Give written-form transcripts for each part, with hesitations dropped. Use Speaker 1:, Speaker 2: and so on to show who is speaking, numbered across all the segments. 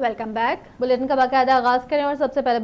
Speaker 1: Welcome back. Bulletin کا باقاعدہ آغاز کریں اور سب سے پہلے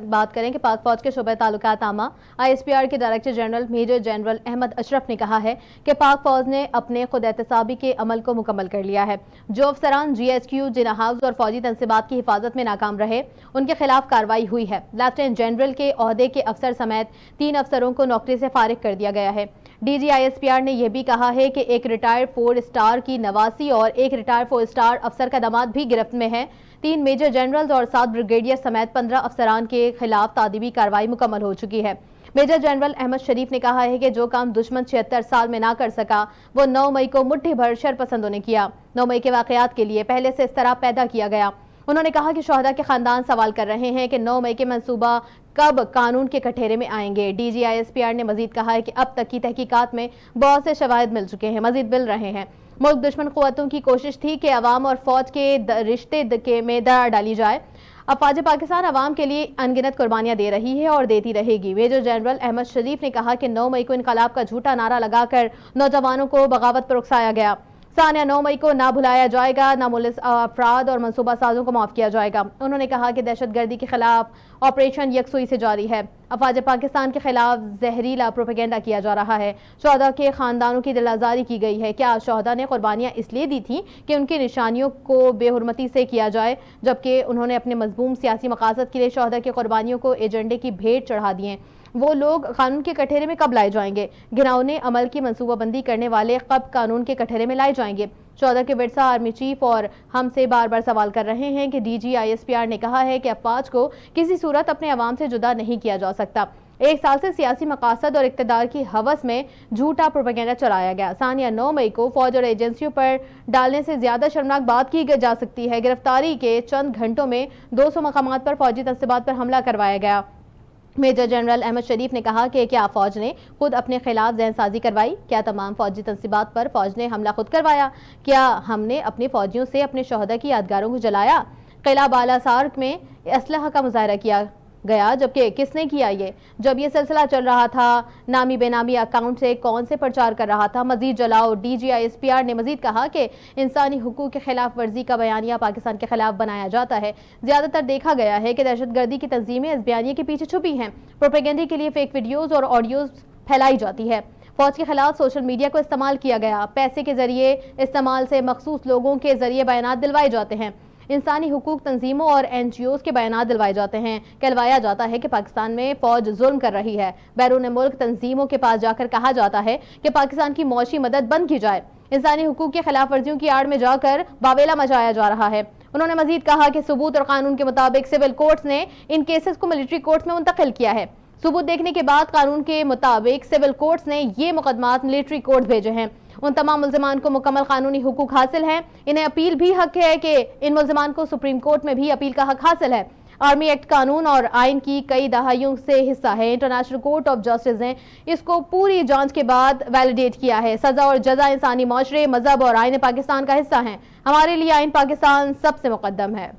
Speaker 1: بات کریں کہ پاک فوج کے شعبہ تعلقات عامہ ISPR کے director general major general Ahmed Ashraf نے کہا ہے کہ پاک فوج نے اپنے خود احتسابی کے عمل کو مکمل کر لیا ہے۔ جو افسران GHQ، جناح ہاؤس اور فوجی تنصیبات کی حفاظت میں ناکام رہے ان کے خلاف کارروائی ہوئی ہے۔ لیفٹیننٹ جنرل کے عہدے کے افسر سمیت 3 افسروں کو نوکری سے فارغ کر دیا گیا ہے۔ DG ISPR نے یہ بھی کہا ہے کہ ایک ریٹائرڈ 4 اسٹار کی نواسی اور ایک ریٹائرڈ 4 اسٹار افسر کا داماد بھی گرفت میں ہے۔ 3 میجر جنرلز اور 7 بریگیڈیئر سمیت 15 افسران کے خلاف تعدیبی کارروائی مکمل ہو چکی ہے۔ میجر جنرل احمد شریف نے کہا ہے کہ جو کام دشمن 76 سال میں نہ کر سکا وہ 9 مئی کو مٹھی بھر شرپسندوں نے کیا۔ 9 مئی کے واقعات کے لیے پہلے سے اضطراب پیدا کیا گیا۔ انہوں نے کہا کہ شہداء کے خاندان سوال کر رہے ہیں کہ 9 مئی کے منصوبہ کب قانون کے کٹہرے میں آئیں گے۔ DG ISPR نے مزید کہا ہے کہ اب تک کی تحقیقات میں بہت سے شواہد مل چکے ہیں، مزید مل رہے ہیں۔ ملک دشمن قوتوں کی کوشش تھی کہ عوام اور فوج کے رشتے میں دراڑ ڈالی جائے۔ افواج پاکستان عوام کے لیے انگنت قربانیاں دے رہی ہے اور دیتی رہے گی۔ میجر جنرل احمد شریف نے کہا کہ 9 مئی کو انقلاب کا جھوٹا نعرہ لگا کر نوجوانوں کو بغاوت پر اکسایا گیا۔ ثانیہ 9 مئی کو نہ بھلایا جائے گا، نہ ملز افراد اور منصوبہ سازوں کو معاف کیا جائے گا۔ انہوں نے کہا کہ دہشت گردی کے خلاف آپریشن یکسوئی سے جاری ہے۔ افواج پاکستان کے خلاف زہریلا پروپیگنڈا کیا جا رہا ہے۔ شہداء کے خاندانوں کی دل آزاری کی گئی ہے۔ کیا شہداء نے قربانیاں اس لیے دی تھیں کہ ان کی نشانیوں کو بے حرمتی سے کیا جائے، جبکہ انہوں نے اپنے مذموم سیاسی مقاصد کے لیے شہداء کی قربانیوں کو ایجنڈے کی بھیٹ چڑھا دیے؟ وہ لوگ قانون کے کٹہرے میں کب لائے جائیں گے؟ گھناؤنے عمل کی منصوبہ بندی کرنے والے کب قانون کے کٹہرے میں لائے جائیں گے؟ شہداء کے ورثہ آرمی چیف اور ہم سے بار بار سوال کر رہے ہیں کہ DG ISPR نے کہا ہے کہ افواج کو کسی صورت اپنے عوام سے جدا نہیں کیا جا سکتا۔ 1 سال سے سیاسی مقاصد اور اقتدار کی ہوس میں جھوٹا پروپیگنڈا چلایا گیا۔ ثانیہ 9 مئی کو فوج اور ایجنسیوں پر ڈالنے سے زیادہ شرمناک بات کی جا سکتی ہے۔ گرفتاری کے چند گھنٹوں میں 200 مقامات پر فوجی تنصیبات پر حملہ کروایا گیا۔ میجر جنرل احمد شریف نے کہا کہ کیا فوج نے خود اپنے خلاف ذہن سازی کروائی؟ کیا تمام فوجی تنصیبات پر فوج نے حملہ خود کروایا؟ کیا ہم نے اپنی فوجیوں سے اپنے شہداء کی یادگاروں کو جلایا؟ قلعہ بالا سارک میں اسلحہ کا مظاہرہ کیا گیا، جبکہ کس نے کیا یہ؟ جب یہ سلسلہ چل رہا تھا نامی بے نامی اکاؤنٹ سے کون سے پرچار کر رہا تھا؟ مزید جلاؤ۔ DG ISPR نے مزید کہا کہ انسانی حقوق کے خلاف ورزی کا بیانیہ پاکستان کے خلاف بنایا جاتا ہے۔ زیادہ تر دیکھا گیا ہے کہ دہشت گردی کی تنظیمیں اس بیانیے کے پیچھے چھپی ہیں۔ پروپیگنڈے کے لیے فیک ویڈیوز اور آڈیوز پھیلائی جاتی ہے۔ فوج کے خلاف سوشل میڈیا کو استعمال کیا گیا۔ پیسے کے ذریعے استعمال سے مخصوص لوگوں کے ذریعے بیانات دلوائے جاتے ہیں۔ انسانی حقوق تنظیموں اور NGOs کے بیانات دلوائے جاتے ہیں۔ کہلوایا جاتا ہے کہ پاکستان میں فوج ظلم کر رہی ہے۔ بیرون ملک تنظیموں کے پاس جا کر کہا جاتا ہے کہ پاکستان کی معاشی مدد بند کی جائے۔ انسانی حقوق کے خلاف ورزیوں کی آڑ میں جا کر واویلا مچایا جا رہا ہے۔ انہوں نے مزید کہا کہ ثبوت اور قانون کے مطابق سول کورٹس نے ان کیسز کو ملٹری کورٹس میں منتقل کیا ہے۔ ثبوت دیکھنے کے بعد قانون کے مطابق سول کورٹس نے یہ مقدمات ملٹری کورٹ بھیجے ہیں۔ ان تمام ملزمان کو مکمل قانونی حقوق حاصل ہیں۔ انہیں اپیل بھی حق ہے کہ ان ملزمان کو سپریم کورٹ میں بھی اپیل کا حق حاصل ہے۔ آرمی ایکٹ قانون اور آئین کی کئی دہائیوں سے حصہ ہے۔ انٹرنیشنل کورٹ آف جسٹس نے اس کو پوری جانچ کے بعد ویلیڈیٹ کیا ہے۔ سزا اور جزا انسانی معاشرے، مذہب اور آئین پاکستان کا حصہ ہیں۔ ہمارے لیے آئین پاکستان سب سے مقدم ہے۔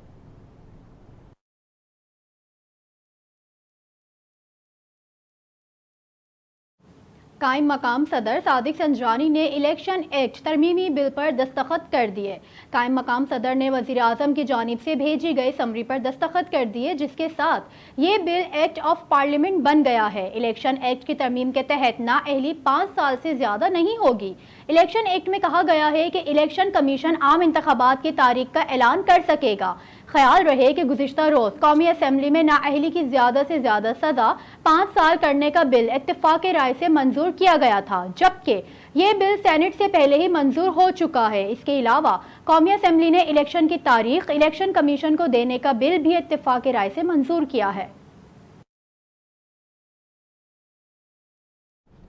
Speaker 1: قائم مقام صدر صادق سنجرانی نے الیکشن ایکٹ ترمیمی بل پر دستخط کر دیے۔ قائم مقام صدر نے وزیر اعظم کی جانب سے بھیجی گئی سمری پر دستخط کر دیے، جس کے ساتھ یہ بل ایکٹ آف پارلیمنٹ بن گیا ہے۔ الیکشن ایکٹ کی ترمیم کے تحت نااہلی 5 سال سے زیادہ نہیں ہوگی۔ الیکشن ایکٹ میں کہا گیا ہے کہ الیکشن کمیشن عام انتخابات کی تاریخ کا اعلان کر سکے گا۔ خیال رہے کہ گزشتہ روز قومی اسمبلی میں نااہلی کی زیادہ سے زیادہ سزا 5 سال کرنے کا بل اتفاق رائے سے منظور کیا گیا تھا، جبکہ یہ بل سینٹ سے پہلے ہی منظور ہو چکا ہے۔ اس کے علاوہ قومی اسمبلی نے الیکشن کی تاریخ الیکشن کمیشن کو دینے کا بل بھی اتفاق رائے سے منظور کیا ہے۔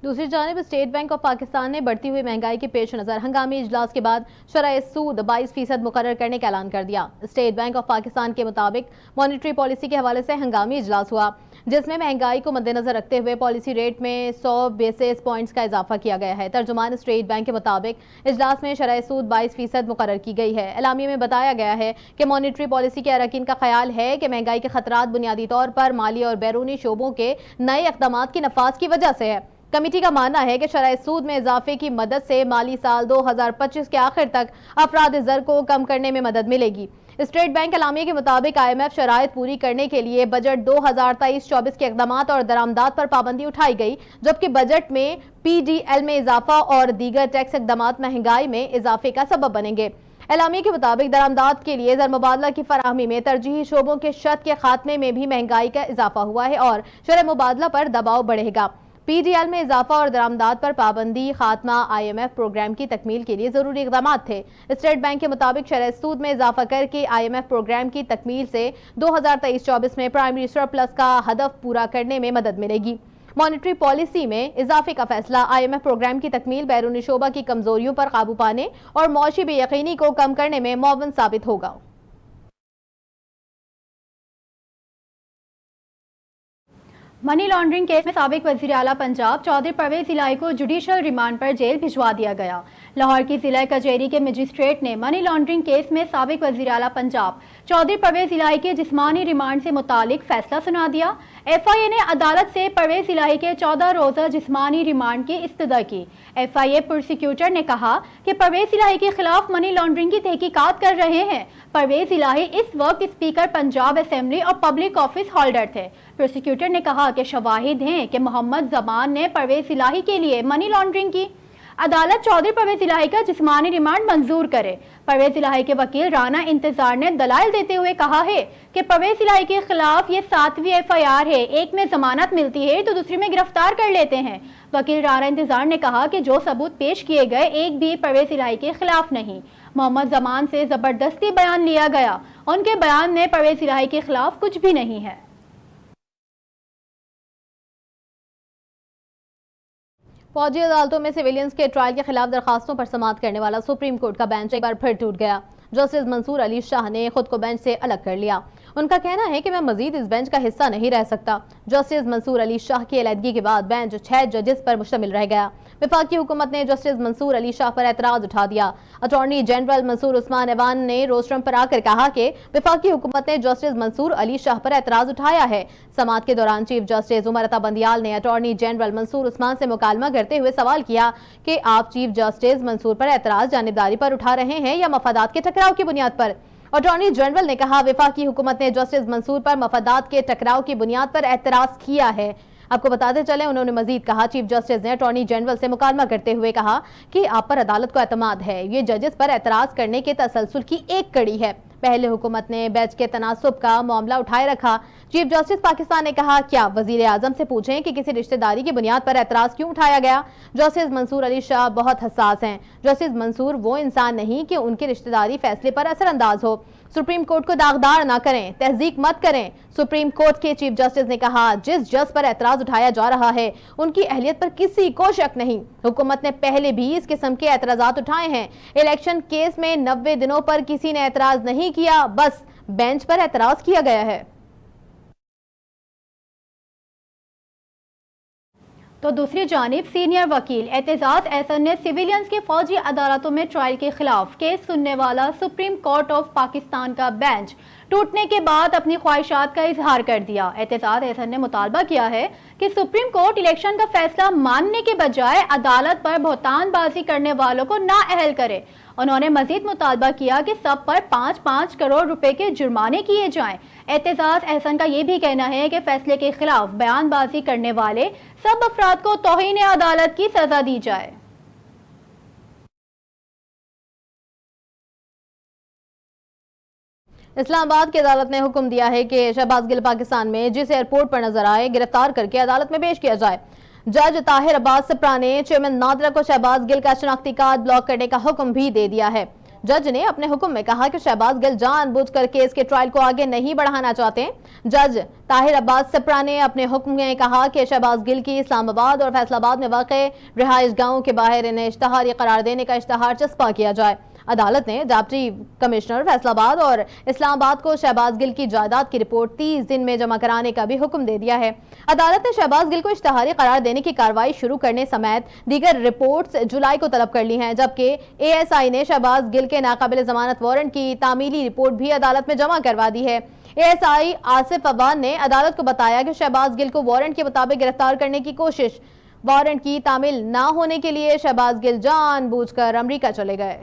Speaker 1: دوسری جانب اسٹیٹ بینک آف پاکستان نے بڑھتی ہوئی مہنگائی کے پیش نظر ہنگامی اجلاس کے بعد شرح سود 22% مقرر کرنے کا اعلان کر دیا۔ اسٹیٹ بینک آف پاکستان کے مطابق مانیٹری پالیسی کے حوالے سے ہنگامی اجلاس ہوا، جس میں مہنگائی کو مد نظر رکھتے ہوئے پالیسی ریٹ میں 100 بیسس پوائنٹس کا اضافہ کیا گیا ہے۔ ترجمان اسٹیٹ بینک کے مطابق اجلاس میں شرح سود 22% مقرر کی گئی ہے۔ اعلامیے میں بتایا گیا ہے کہ مانیٹری پالیسی کے اراکین کا خیال ہے کہ مہنگائی کے خطرات بنیادی طور پر مالی اور بیرونی شعبوں کے نئے اقدامات کی نفاذ کی وجہ سے ہے۔ کمیٹی کا ماننا ہے کہ شرح سود میں اضافے کی مدد سے مالی سال 2025 کے آخر تک افراد زر کو کم کرنے میں مدد ملے گی۔ اسٹیٹ بینک اعلامیے کے مطابق IMF شرائط پوری کرنے کے لیے بجٹ 2023-24 کے اقدامات اور درآمدات پر پابندی اٹھائی گئی، جبکہ بجٹ میں PDL میں اضافہ اور دیگر ٹیکس اقدامات مہنگائی میں اضافے کا سبب بنیں گے۔ اعلامیے کے مطابق درآمدات کے لیے زر مبادلہ کی فراہمی میں ترجیحی شعبوں کے شرط کے خاتمے میں بھی مہنگائی کا اضافہ ہوا ہے اور شرح مبادلہ پر دباؤ بڑھے گا۔ PDL میں اضافہ اور درآمدات پر پابندی خاتمہ IMF پروگرام کی تکمیل کے لیے ضروری اقدامات تھے۔ اسٹیٹ بینک کے مطابق شرح سود میں اضافہ کر کے IMF پروگرام کی تکمیل سے 2023-24 میں پرائمری سرپلس کا ہدف پورا کرنے میں مدد ملے گی۔ مانیٹری پالیسی میں اضافے کا فیصلہ IMF پروگرام کی تکمیل بیرونی شعبہ کی کمزوریوں پر قابو پانے اور معاشی بے یقینی کو کم کرنے میں معاون ثابت ہوگا۔
Speaker 2: منی لانڈرنگ کیس میں سابق وزیر اعلیٰ پنجاب چودھری پرویز الہی کو جوڈیشل ریمانڈ پر جیل بھجوا دیا گیا۔ لاہور کی ضلع کچہری کے مجسٹریٹ نے منی لانڈرنگ کیس میں سابق وزیر اعلیٰ پنجاب چودھری پرویز الہی کے جسمانی ریمانڈ سے متعلق فیصلہ سنا دیا۔ FIA نے عدالت سے پرویز الہی کے 14 روزہ جسمانی ریمانڈ کی استدعا کی۔ FIA پروسیکیوٹر نے کہا کہ پرویز الہی کے خلاف منی لانڈرنگ کی تحقیقات کر رہے ہیں۔ پرویز الہی اس وقت اسپیکر پنجاب اسمبلی اور پبلک آفس ہولڈر تھے۔ پروسیکیوٹر نے کہا کہ شواہد ہیں کہ محمد زمان نے پرویز الہی کے لیے منی لانڈرنگ کی۔ عدالت چودھری پرویز الہی کا جسمانی ریمانڈ منظور کرے۔ پرویز الہی کے وکیل رانا انتظار نے دلائل دیتے ہوئے کہا ہے کہ پرویز الہی کے خلاف یہ 7ویں FIR ہے، ایک میں ضمانت ملتی ہے تو دوسری میں گرفتار کر لیتے ہیں۔ وکیل رانا انتظار نے کہا کہ جو ثبوت پیش کیے گئے ایک بھی پرویز الہی کے خلاف نہیں۔ محمد زمان سے زبردستی بیان لیا گیا، ان کے بیان میں پرویز الہی کے خلاف کچھ بھی نہیں ہے۔
Speaker 1: فوجی عدالتوں میں سویلینز کے ٹرائل کے خلاف درخواستوں پر سماعت کرنے والا سپریم کورٹ کا بینچ ایک بار پھر ٹوٹ گیا۔ جسٹس منصور علی شاہ نے خود کو بینچ سے الگ کر لیا۔ ان کا کہنا ہے کہ میں مزید اس بینچ کا حصہ نہیں رہ سکتا۔ جسٹس منصور علی شاہ کی علیحدگی کے بعد بینچ 6 ججز پر مشتمل رہ گیا۔ وفاقی حکومت نے جسٹس منصور علی شاہ پر اعتراض اٹھا دیا۔ اٹارنی جنرل منصور عثمان ایوان نے روسٹرم پر آ کر کہا کہ وفاقی حکومت نے جسٹس منصور علی شاہ پر اعتراض اٹھایا ہے۔ سماعت کے دوران چیف جسٹس عمر عطا بندیال نے اٹارنی جنرل منصور عثمان سے مکالمہ کرتے ہوئے سوال کیا کہ آپ چیف جسٹس منصور پر اعتراض جانبداری پر اٹھا رہے ہیں یا مفادات کے ٹکراؤ کی بنیاد پر؟ اٹارنی جنرل نے کہا وفاقی حکومت نے جسٹس منصور پر مفادات کے ٹکراؤ کی بنیاد پر اعتراض کیا ہے۔ آپ کو بتاتے چلیں انہوں نے مزید کہا چیف جسٹس نے اٹارنی جنرل سے مکالمہ کرتے ہوئے کہا کہ آپ پر عدالت کو اعتماد ہے، یہ ججز پر اعتراض کرنے کے تسلسل کی ایک کڑی ہے۔ پہلے حکومت نے بیچ کے تناسب کا معاملہ اٹھائے رکھا۔ چیف جسٹس پاکستان نے کہا کیا وزیر اعظم سے پوچھیں کہ کسی رشتہ داری کی بنیاد پر اعتراض کیوں اٹھایا گیا؟ جسٹس منصور علی شاہ بہت حساس ہیں۔ جسٹس منصور وہ انسان نہیں کہ ان کی رشتہ داری فیصلے پر اثر انداز ہو۔ سپریم کورٹ کو داغدار نہ کریں، تہذیب مت کریں۔ سپریم کورٹ کے چیف جسٹس نے کہا جس جج پر اعتراض اٹھایا جا رہا ہے ان کی اہلیت پر کسی کو شک نہیں۔ حکومت نے پہلے بھی اس قسم کے اعتراضات اٹھائے ہیں۔ الیکشن کیس میں 90 دنوں پر کسی نے اعتراض نہیں کیا، بس بینچ پر اعتراض کیا گیا ہے۔
Speaker 2: تو دوسری جانب سینئر وکیل اعتزاز احسن نے سویلینز کے فوجی عدالتوں میں ٹرائل کے خلاف کیس سننے والا سپریم کورٹ آف پاکستان کا بینچ ٹوٹنے کے بعد اپنی خواہشات کا اظہار کر دیا۔ اعتزاز احسن نے مطالبہ کیا ہے کہ سپریم کورٹ الیکشن کا فیصلہ ماننے کے بجائے عدالت پر بہتان بازی کرنے والوں کو نااہل کرے۔ انہوں نے مزید مطالبہ کیا کہ سب پر 5-5 کروڑ روپے کے جرمانے کیے جائیں۔ اعتزاز احسن کا یہ بھی کہنا ہے کہ فیصلے کے خلاف بیان بازی کرنے والے سب افراد کو توہین عدالت کی سزا دی جائے۔
Speaker 1: اسلام آباد کی عدالت نے حکم دیا ہے کہ شہباز گل پاکستان میں جس ایئرپورٹ پر نظر آئے گرفتار کر کے عدالت میں پیش کیا جائے۔ جج طاہر عباس سپرا نے چیئرمین نادرہ کو شہباز گل کا شناختی کارڈ بلاک کرنے کا حکم بھی دے دیا ہے۔ جج نے اپنے حکم میں کہا کہ شہباز گل جان بوجھ کر کیس کے ٹرائل کو آگے نہیں بڑھانا چاہتے۔ جج طاہر عباس سپرا نے اپنے حکم میں کہا کہ شہباز گل کی اسلام آباد اور فیصل آباد میں واقع رہائش گاہوں کے باہر انہیں اشتہاری قرار دینے کا اشتہار چسپاں کیا جائے۔ عدالت نے ڈپٹی کمشنر فیصل آباد اور اسلام آباد کو شہباز گل کی جائیداد کی رپورٹ 30 دن میں جمع کرانے کا بھی حکم دے دیا ہے۔ عدالت نے شہباز گل کو اشتہاری قرار دینے کی کارروائی شروع کرنے سمیت دیگر رپورٹس جولائی کو طلب کر لی ہیں، جبکہ ASI نے شہباز گل کے ناقابل ضمانت وارنٹ کی تعمیلی رپورٹ بھی عدالت میں جمع کروا دی ہے۔ ASI آصف عوان نے عدالت کو بتایا کہ شہباز گل کو وارنٹ کے مطابق گرفتار کرنے کی کوشش وارنٹ کی تعمیل نہ ہونے کے لیے شہباز گل جان بوجھ کر امریکہ چلے گئے۔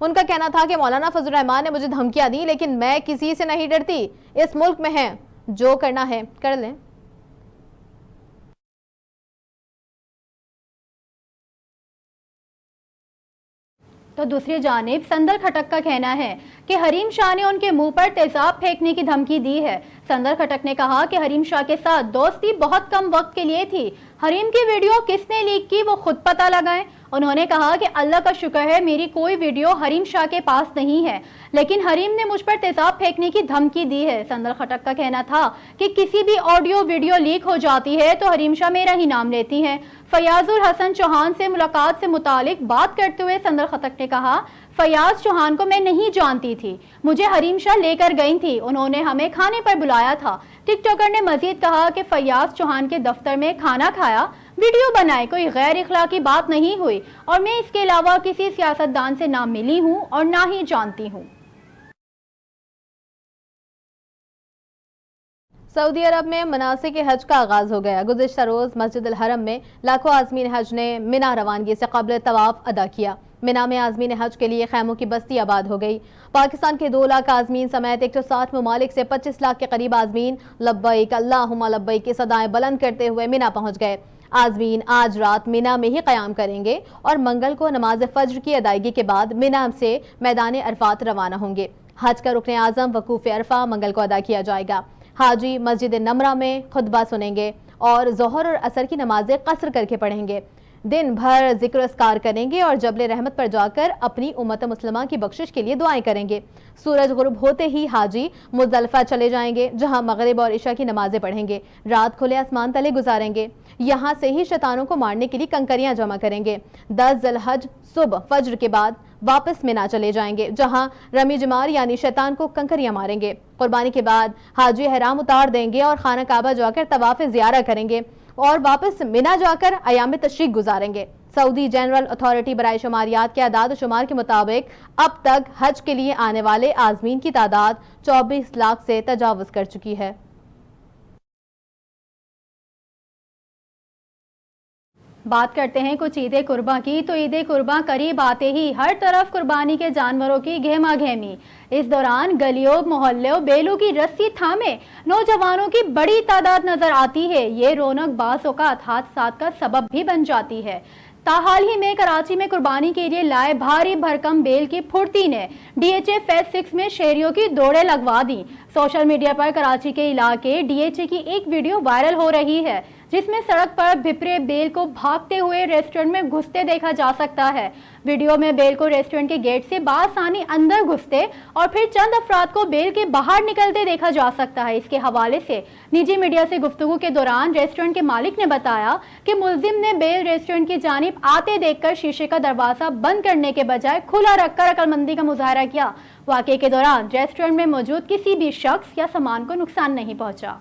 Speaker 1: ان کا کہنا تھا کہ مولانا فضل الرحمان نے مجھے دھمکیاں دی لیکن میں کسی سے نہیں ڈرتی، اس ملک میں ہیں، جو کرنا ہے کر لیں۔
Speaker 2: تو دوسری جانب سندر کھٹک کا کہنا ہے کہ حریم شاہ نے ان کے منہ پر تیزاب پھینکنے کی دھمکی دی ہے۔ سندر کھٹک نے کہا کہ حریم شاہ کے ساتھ دوستی بہت کم وقت کے لیے تھی، حریم کی ویڈیو کس نے لیک کی وہ خود پتہ لگائیں۔ انہوں نے کہا کہ اللہ کا شکر ہے میری کوئی ویڈیو حریم شاہ کے پاس نہیں ہے، لیکن حریم نے مجھ پر تیزاب پھینکنے کی دھمکی دی ہے۔ سندر کھٹک کا کہنا تھا کہ کسی بھی آڈیو ویڈیو لیک ہو جاتی ہے تو حریم شاہ میرا ہی نام لیتی ہیں۔ فیاض الحسن چوہان سے ملاقات سے متعلق بات کرتے ہوئے سندر کھٹک نے کہا، فیاض چوہان کو میں نہیں جانتی تھی، مجھے حریم شاہ لے کر گئی تھی، انہوں نے ہمیں کھانے پر بلایا تھا۔ ٹک ٹاکر نے مزید کہا کہ فیاض چوہان کے دفتر میں کھانا کھایا، ویڈیو بنائے، کوئی غیر اخلاقی بات نہیں ہوئی، اور میں اس کے علاوہ کسی سیاستدان سے نہ ملی ہوں اور نہ ہی جانتی ہوں۔
Speaker 1: سعودی عرب میں مناسک حج کا آغاز ہو گیا۔ گزشتہ روز مسجد الحرم میں لاکھوں عازمین حج نے منا روانگی سے قبل طواف ادا کیا۔ منا میں عازمین حج کے لیے خیموں کی بستی آباد ہو گئی۔ پاکستان کے 2 لاکھ عازمین سمیت 160 ممالک سے 25 لاکھ کے قریب عازمین لبیک اللہم لبیک کی صدائیں بلند کرتے ہوئے منا پہنچ گئے۔ عازمین آج رات منا میں ہی قیام کریں گے اور منگل کو نماز فجر کی ادائیگی کے بعد منا سے میدان عرفات روانہ ہوں گے۔ حج کا رکن اعظم وقوف عرفہ منگل کو ادا کیا جائے گا۔ حاجی مسجد نمرہ میں خطبہ سنیں گے اور ظہر اور عصر کی نمازیں قصر کر کے پڑھیں گے۔ دن بھر ذکر اذکار کریں گے اور جبل رحمت پر جا کر اپنی امت مسلمہ کی بخشش کے لیے دعائیں کریں گے۔ سورج غروب ہوتے ہی حاجی مزدلفہ چلے جائیں گے، جہاں مغرب اور عشاء کی نمازیں پڑھیں گے۔ رات کھلے آسمان تلے گزاریں گے، یہاں سے ہی شیطانوں کو مارنے کے لیے کنکریاں جمع کریں گے۔ 10 ذی الحج صبح فجر کے بعد واپس منا چلے جائیں گے، جہاں رمی جمار یعنی شیطان کو کنکریاں ماریں گے۔ قربانی کے بعد حاجی احرام اتار دیں گے اور خانہ کعبہ جا کر طواف زیارہ کریں گے اور واپس منا جا کر ایام تشریق گزاریں گے۔ سعودی جنرل اتھارٹی برائے شماریات کے اعداد و شمار کے مطابق اب تک حج کے لیے آنے والے عازمین کی تعداد 24 لاکھ سے تجاوز کر چکی ہے۔
Speaker 2: بات کرتے ہیں کچھ عید قرباں کی، تو عید قرباں قریب آتے ہی ہر طرف قربانی کے جانوروں کی گہما گہمی۔ اس دوران گلیوں محلوں بیلوں کی رسی تھامے نوجوانوں کی بڑی تعداد نظر آتی ہے۔ یہ رونق بعض اوقات حادثات کا سبب بھی بن جاتی ہے۔ تاحال ہی میں کراچی میں قربانی کے لیے لائے بھاری بھرکم بیل کی پھرتی نے ڈی ایچ اے فیز 6 میں شہریوں کی دوڑیں لگوا دیں۔ سوشل میڈیا پر کراچی کے علاقے ڈی ایچ اے کی ایک ویڈیو وائرل ہو رہی ہے جس میں سڑک پر بھپرے بیل کو بھاگتے ہوئے ریسٹورنٹ میں گھستے دیکھا جا سکتا ہے۔ ویڈیو میں بیل کو ریسٹورنٹ کے گیٹ سے بآسانی اندر گھستے اور پھر چند افراد کو بیل کے باہر نکلتے دیکھا جا سکتا ہے۔ اس کے حوالے سے نجی میڈیا سے گفتگو کے دوران ریسٹورنٹ کے مالک نے بتایا کہ ملزم نے بیل ریسٹورنٹ کی جانب آتے دیکھ کر شیشے کا دروازہ بند کرنے کے بجائے کھلا رکھ کر عقل مندی کا مظاہرہ کیا۔ واقعے کے دوران ریسٹورنٹ میں موجود کسی بھی شخص یا سامان کو نقصان نہیں پہنچا۔